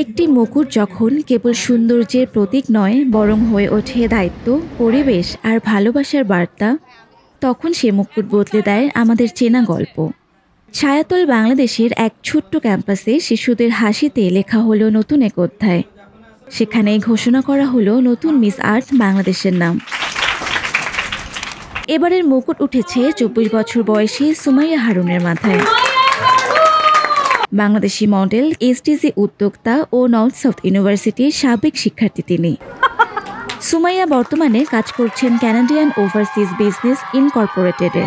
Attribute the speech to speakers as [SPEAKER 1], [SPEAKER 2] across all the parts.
[SPEAKER 1] একটি মুকুট যখন কেবল সৌন্দর্যের প্রতীক নয় বরং হয়ে ওঠে দায়িত্ব, পরিবেশ আর ভালোবাসার বার্তা, তখন সে মুকুট বদলে দেয় আমাদের চেনা গল্প। ছায়াতল বাংলাদেশের এক ছোট্ট ক্যাম্পাসে শিশুদের হাসিতে লেখা হলো নতুন এক অধ্যায়। সেখানে ঘোষণা করা হলো নতুন মিস আর্থ বাংলাদেশের নাম। এবারের মুকুট উঠেছে ২৪ বছর বয়সী সুমাইয়া হারুনের মাথায়। বাংলাদেশি মডেল, এসডিজি উদ্যোক্তা ও নর্থ সাউথ ইউনিভার্সিটির সাবেক শিক্ষার্থী তিনি। সুমাইয়া বর্তমানে কাজ করছেন ক্যানাডিয়ান ওভারসিজ বিজনেস ইনকর্পোরেটেডে,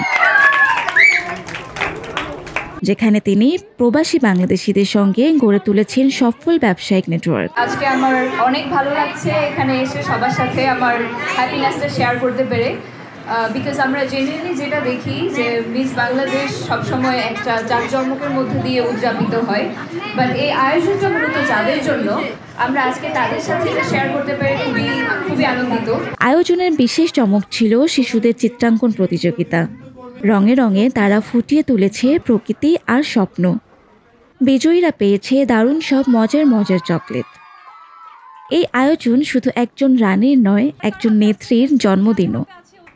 [SPEAKER 1] যেখানে তিনি প্রবাসী বাংলাদেশিদের সঙ্গে গড়ে তুলেছেন সফল ব্যবসায়িক নেটওয়ার্ক।
[SPEAKER 2] আজকে আমার অনেক ভালো লাগছে এখানে এসে সবার সাথে আমার হ্যাপিনেসটা শেয়ার করতে পেরে, বিকজ আমরা জেনারেলি যেটা দেখি যে মিস বাংলাদেশ সবসময় একটা জাঁকজমকের মধ্যে দিয়ে উদযাপিত হয়, বাট এই আয়োজনটা মূলত যাদের জন্য, আমরা আজকে তাদের সাথে শেয়ার করতে পেরে খুবই আনন্দিত।
[SPEAKER 1] আয়োজনের বিশেষ চমক ছিল শিশুদের চিত্রাঙ্কন প্রতিযোগিতা। রঙে রঙে তারা ফুটিয়ে তুলেছে প্রকৃতি আর স্বপ্ন। বিজয়ীরা পেয়েছে দারুণ সব মজার চকলেট। এই আয়োজন শুধু একজন রানীর নয়, একজন নেত্রীর জন্মদিনও।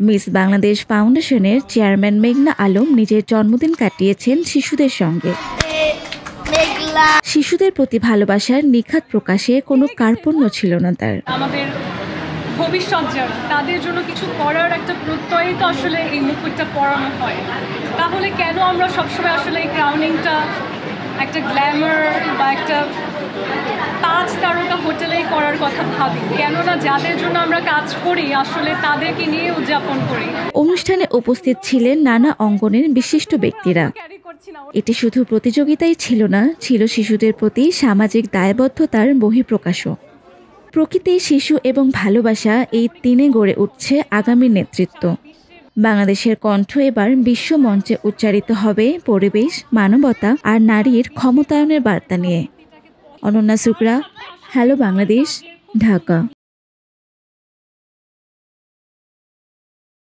[SPEAKER 1] মিস বাংলাদেশ ফাউন্ডেশনের চেয়ারম্যান মেঘনা আলম নিজের জন্মদিন কাটিয়েছেন শিশুদের সঙ্গে। শিশুদের প্রতি ভালোবাসার নিখাত প্রকাশে কোনো কার্পণ্য ছিল না তার।
[SPEAKER 3] আমাদের ভবিষ্যৎ যারা, তাদের জন্য কিছু করার একটা প্রত্যয় তো আসলে এই মুকুটটা পরানো হয়। তাহলে কেন আমরা সবসময় আসলে এই ক্রাউনিংটা একটা গ্ল্যামার বা একটা 5 তারকা হোটেলেই করার কথা ভাবি? কেননা যাদের জন্য আমরা কাজ করি আসলে তাদেরকে নিয়ে উদযাপন করি।
[SPEAKER 1] অনুষ্ঠানে উপস্থিত ছিলেন নানা অঙ্গনের বিশিষ্ট ব্যক্তিরা। এটি শুধু প্রতিযোগিতাই ছিল না, ছিল শিশুদের প্রতি সামাজিক দায়বদ্ধতার বহিঃপ্রকাশও। প্রকৃতি, শিশু এবং ভালোবাসা, এই তিনে গড়ে উঠছে আগামী নেতৃত্ব। বাংলাদেশের কণ্ঠ এবার বিশ্ব মঞ্চে উচ্চারিত হবে পরিবেশ, মানবতা আর নারীর ক্ষমতায়নের বার্তা নিয়ে। অনন্যা সুকরা, হ্যালো বাংলাদেশ, ঢাকা।